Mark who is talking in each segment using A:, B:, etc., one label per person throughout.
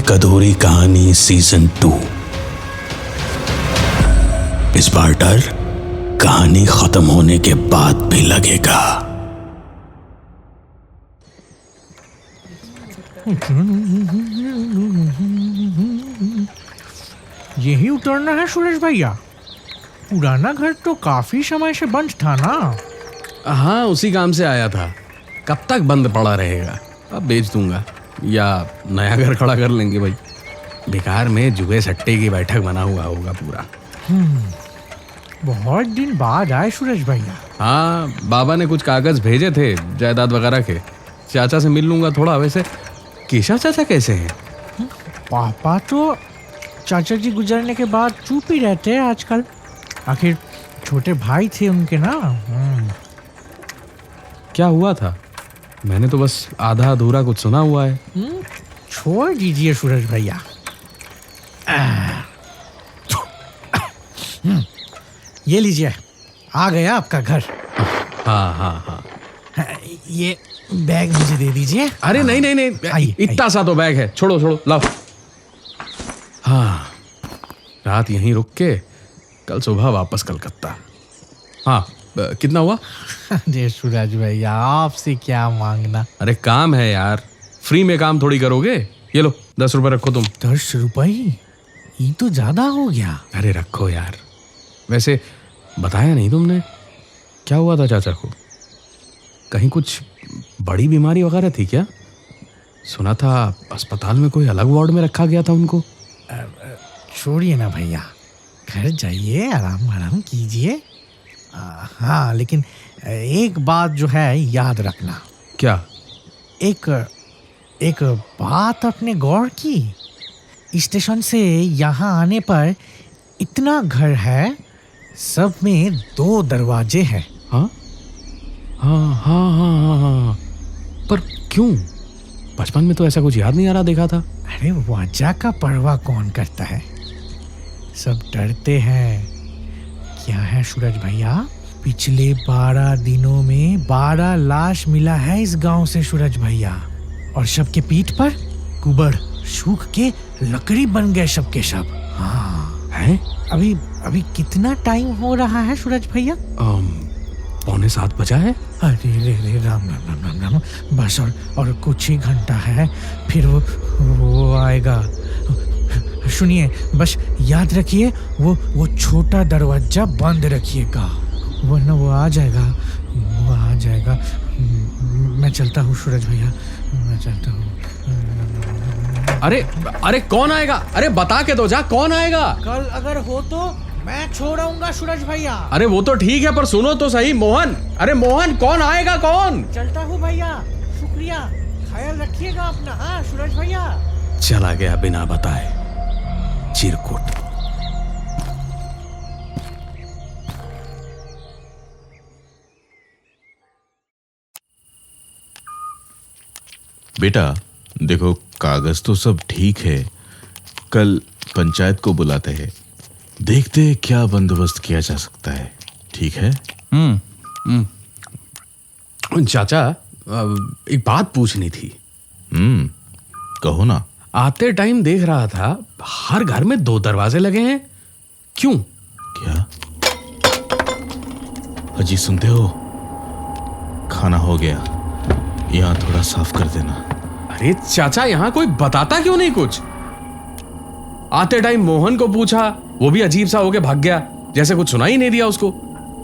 A: एक अधूरी कहानी सीजन 2। इस बार डर कहानी खत्म होने के बाद भी लगेगा।
B: यही उतरना है सुरेश भैया? पुराना घर तो काफी समय से बंद था ना?
C: हाँ, उसी काम से आया था। कब तक बंद पड़ा रहेगा? अब बेच दूंगा या नया घर खड़ा कर लेंगे भाई। बेकार में जुए सट्टे की बैठक बना हुआ होगा पूरा।
B: बहुत दिन बाद आए सुरेश भैया।
C: हाँ, बाबा ने कुछ कागज भेजे थे जायदाद वगैरह के। चाचा से मिल लूंगा थोड़ा। वैसे केशव चाचा कैसे हैं?
B: पापा तो चाचा जी गुजरने के बाद चुप ही रहते हैं आजकल। आखिर छोटे भाई थे उनके ना।
C: क्या हुआ था? मैंने तो बस आधा अधूरा कुछ सुना हुआ है।
B: छोड़ दीजिए सुरेश भैया। ये लीजिए, आ गया आपका घर।
C: हाँ हाँ हाँ।
B: ये बैग मुझे दे दीजिए।
C: अरे नहीं,
B: आइए,
C: इतना सा तो बैग है। छोड़ो लाओ। हाँ, रात यहीं रुक के कल सुबह वापस कलकत्ता। हाँ, कितना हुआ?
B: अरे सूरज भैया, आपसे क्या मांगना।
C: अरे काम है यार, फ्री में काम थोड़ी करोगे। ये लो 10 रुपए रखो तुम।
B: 10 रुपए? ये तो ज्यादा हो गया।
C: अरे रखो यार। वैसे बताया नहीं तुमने, क्या हुआ था चाचा को? कहीं कुछ बड़ी बीमारी वगैरह थी क्या? सुना था अस्पताल में कोई अलग वार्ड में रखा गया था उनको।
B: छोड़िए ना भैया, घर जाइए, आराम कीजिए। हाँ, लेकिन एक बात जो है याद रखना।
C: क्या?
B: एक बात आपने गौर की? स्टेशन से यहाँ आने पर इतना घर है, सब में 2 दरवाजे हैं।
C: हाँ हाँ हाँ हाँ हाँ हाँ। पर क्यों? बचपन में तो ऐसा कुछ याद नहीं आ रहा देखा था।
B: अरे वजह का परवाह कौन करता है, सब डरते हैं। क्या है सूरज भैया, पिछले 12 दिनों में 12 लाश मिला है इस गांव से सूरज भैया। और सबके पीठ पर कुबड़ सूख के लकड़ी बन गए सबके सब। हाँ
C: हैं?
B: अभी कितना टाइम हो रहा है सूरज भैया?
C: 6:45 बजा है।
B: अरे रे राम, बस और कुछ ही घंटा है, फिर वो आएगा। सुनिए, बस याद रखिए वो छोटा दरवाजा बंद रखिएगा, वरना वो आ जाएगा। मैं चलता हूँ सूरज भैया, मैं चलता हूँ।
C: अरे कौन आएगा? अरे बता के तो जा, कौन आएगा?
B: कल अगर हो तो मैं छोड़ूंगा सूरज भैया।
C: अरे वो तो ठीक है, पर सुनो तो सही मोहन। अरे मोहन, कौन आएगा? कौन?
B: चलता हूँ भैया, शुक्रिया, ख्याल रखिएगा अपना। हाँ सूरज भैया।
A: चला गया बिना बताए, चिरकुट।
D: बेटा देखो, कागज तो सब ठीक है, कल पंचायत को बुलाते हैं, देखते हैं क्या बंदोबस्त किया जा सकता है। ठीक है?
C: चाचा, एक बात पूछनी थी।
D: कहो ना।
C: आते टाइम देख रहा था हर घर में 2 दरवाजे लगे हैं, क्यों?
D: क्या? अजी सुनते हो? खाना हो गया, यहाँ थोड़ा साफ कर देना।
C: अरे चाचा, यहाँ कोई बताता क्यों नहीं कुछ? आते टाइम मोहन को पूछा, वो भी अजीब सा होके भाग गया, जैसे कुछ सुना ही नहीं दिया उसको।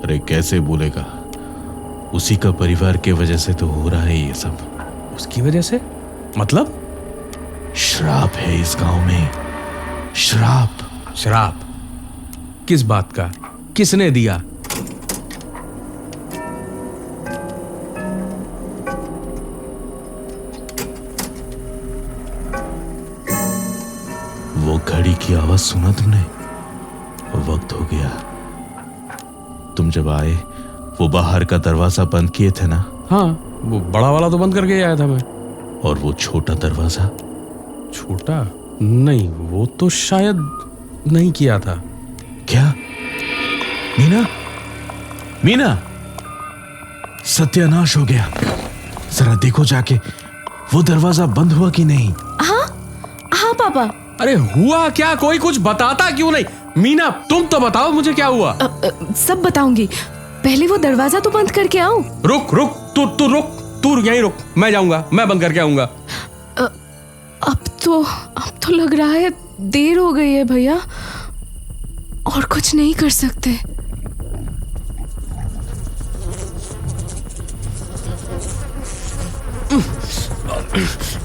D: अरे कैसे बोलेगा, उसी का परिवार के वजह से तो हो रहा है ये सब।
C: उसकी वजह से? मतलब?
D: श्राप है इस गांव में, श्राप।
C: शराब? किस बात का? किसने दिया?
D: वो घड़ी की आवाज सुना तुमने? वक्त हो गया। तुम जब आए वो बाहर का दरवाजा बंद किए थे ना?
C: हाँ, वो बड़ा वाला तो बंद करके आया था मैं।
D: और वो छोटा दरवाजा?
C: छोटा? नहीं, वो तो शायद नहीं किया था।
D: क्या? मीना, सत्यानाश हो गया। जरा देखो जाके, वो दरवाजा बंद हुआ कि नहीं?
E: हाँ पापा।
C: अरे हुआ क्या? कोई कुछ बताता क्यों नहीं? मीना तुम तो बताओ मुझे क्या हुआ।
E: सब बताऊंगी, पहले वो दरवाजा तो बंद करके आओ।
C: रुक रुक, तू रुक, तू यहीं रुक, मैं जाऊंगा, मैं बंद करके आऊंगा।
E: अब तो लग रहा है देर हो गई है भैया, और कुछ नहीं कर सकते।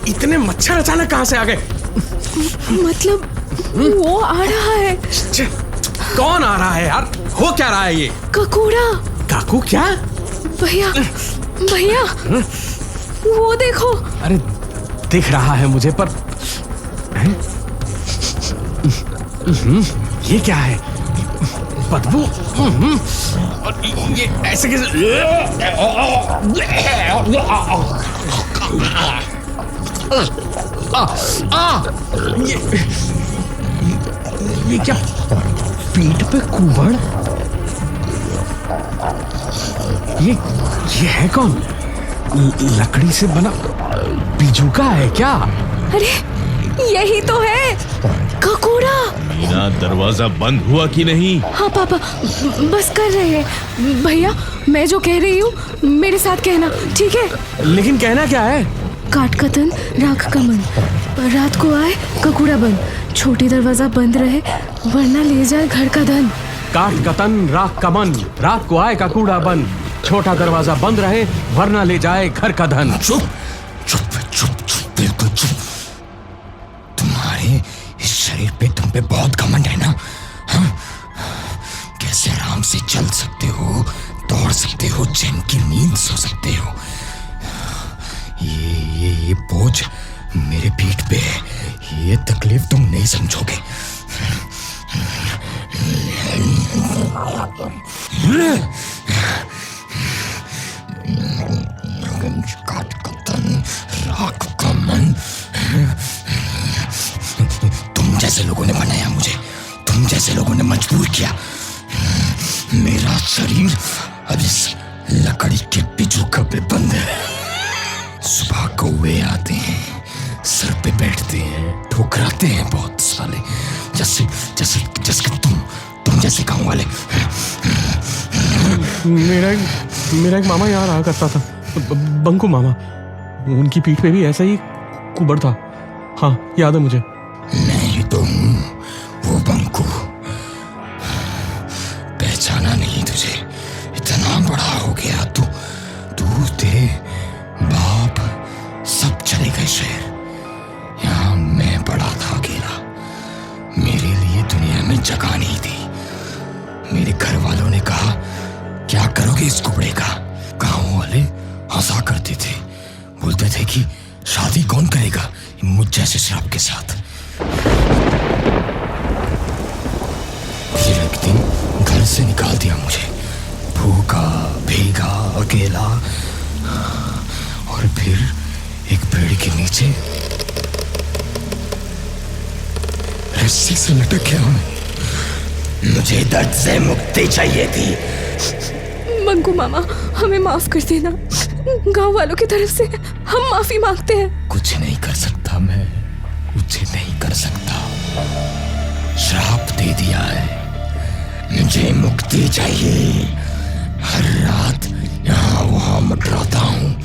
C: इतने मच्छर अचानक कहाँ से आ गए?
E: मतलब वो आ रहा है।
C: कौन आ रहा है यार? हो क्या रहा है ये?
E: ककोड़ा।
C: काकू क्या?
E: भैया भैया वो देखो।
C: अरे दिख रहा है मुझे, पर ये क्या है? बदबू। और ये ऐसे कैसे? ये क्या? पीठ पे कुबड़? ये है कौन? लकड़ी से बना बिजुका है क्या?
E: अरे यही तो है, ककोड़ा।
D: मीना दरवाजा बंद हुआ कि नहीं?
E: हाँ पापा, बस कर रहे हैं। भैया मैं जो कह रही हूँ मेरे साथ कहना, ठीक है?
C: लेकिन कहना क्या है?
E: काट का तन राख का मन, रात को आए ककूड़ा बन, छोटी दरवाजा बंद रहे वरना ले जाए घर का धन।
C: काट का तन राख का मन, रात को आए का कूड़ा बन, छोटा दरवाजा बंद रहे वरना ले जाए घर का धन।
A: चुप चुप चुप चुप, बिल्कुल चुप। तुम्हारे इस शरीर पे तुम पे बहुत घमंड है ना? हाँ? कैसे आराम से चल सकते हो, दौड़ सकते हो, चैन की नींद सो सकते हो? ये बोझ मेरे पीठ पे है, ये तकलीफ तुम नहीं समझोगे। काट का तन राख का मन, तुम जैसे लोगों ने बनाया मुझे, तुम जैसे लोगों ने मजबूर किया। मेरा शरीर अब इस लकड़ी के बिजुका पे बंद है। सुबह कौवे आते हैं, सर पे बैठते हैं, ठुकराते हैं बहुत साले, जैसे जैसे जैसे तुम जैसे गाँव वाले।
C: मेरा एक मामा यहाँ रहा करता था, बंकू मामा। उनकी पीठ पे भी ऐसा ही कुबड़ था। हाँ याद है मुझे।
A: मैं ही तो हूँ वो बंकू। पहचाना नहीं तुझे? इतना बड़ा हो गया तू तेरे बाप सब चले गए शहर, यहाँ मैं बड़ा था अकेला। मेरे लिए दुनिया में जगह नहीं थी। मेरे घर वालों ने कहा क्या करोगे इस कुबड़े का? गांव वाले हंसा करते थे, बोलते थे कि शादी कौन करेगा मुझ जैसे श्राप के साथ। फिर एक दिन घर से निकाल दिया मुझे, भूखा भीगा अकेला। और फिर एक पेड़ के नीचे रस्सी से लटक गया मैं। मुझे दर्द से मुक्ति चाहिए थी।
E: मंकू मामा हमें माफ कर देना, गांव वालों की तरफ से हम माफी मांगते हैं।
A: कुछ नहीं कर सकता मैं, कुछ नहीं कर सकता। श्राप दे दिया है, मुझे मुक्ति चाहिए। हर रात यहाँ वहाँ मंडराता हूँ।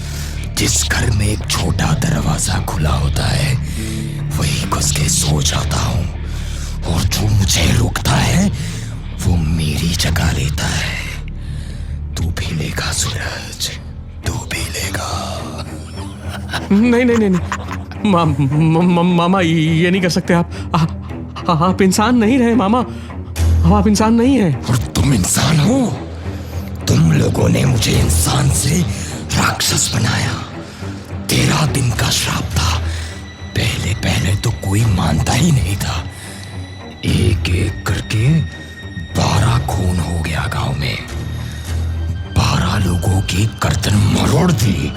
A: जिस घर में एक छोटा दरवाजा खुला होता है वही घुस के सो जाता हूँ, और जो मुझे रोकता है वो मेरी जगह लेता है। तू भी लेगा सूरज, तू भी लेगा।
C: नहीं मामा, ये नहीं कर सकते आप इंसान नहीं रहे मामा, आप इंसान नहीं हैं।
A: और तुम इंसान हो? तुम लोगों ने मुझे इंसान से राक्षस बनाया। 13 दिन का श्राप था। पहले तो कोई मानता ही नहीं था। एक एक करके 12 खून हो गया गांव में। 12 लोगों की गर्दन मरोड़ दी।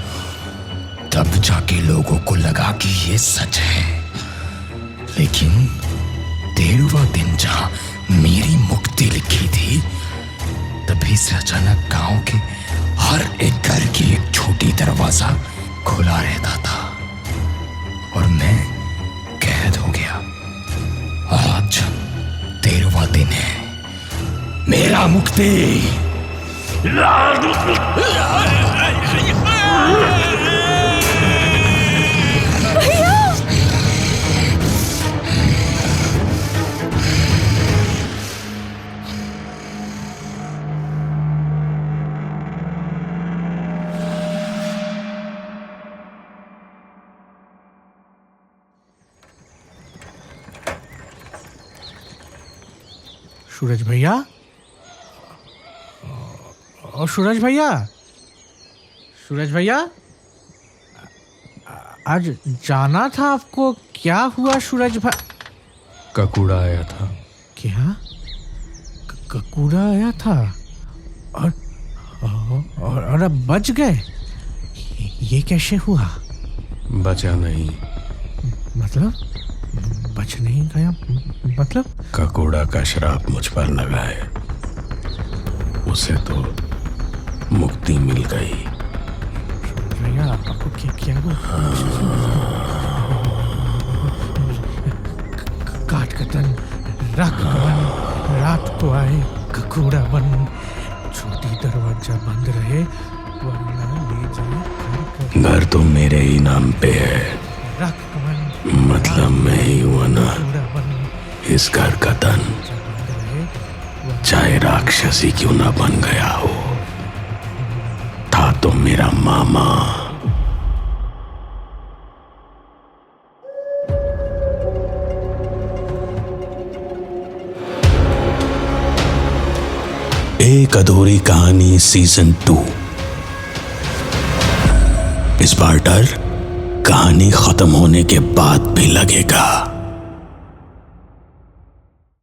A: तब जाके लोगों को लगा कि ये सच है। लेकिन 13वां दिन जहां मेरी मुक्ति लिखी थी, तभी से अचानक गांव के हर एक घर की एक छोटी दरवाजा खुला रहता था और मैं कैद हो गया। मेरा मुक्ति।
B: सूरज भैया, और सूरज भैया, सूरज भैया, आज जाना था आपको, क्या हुआ सूरज भाई?
C: ककूड़ा आया था।
B: क्या? ककूड़ा आया था और अब बच गए? ये कैसे हुआ?
C: बचा नहीं।
B: मतलब बच नहीं गया मतलब?
C: ककूड़ा का श्राप मुझ पर लगा है, उसे तो मुक्ति मिल गई।
B: भैया आपको क्या हुआ? काट कतन, रख बन, रात को आए ककूड़ा बन, छोटी दरवाजा बंद रहे वरना ले जाए
C: घर तो मेरे ही नाम पे है,
B: रख बन,
C: मतलब मैं ही हुआ ना
B: ककूड़ा बन,
C: इस घर का धन,
B: बंद रहे
C: चाहे राक्षसी क्यों ना बन गया हो, था तो मेरा मामा। एक अधूरी कहानी सीजन 2। इस बार डर कहानी खत्म होने के बाद भी लगेगा।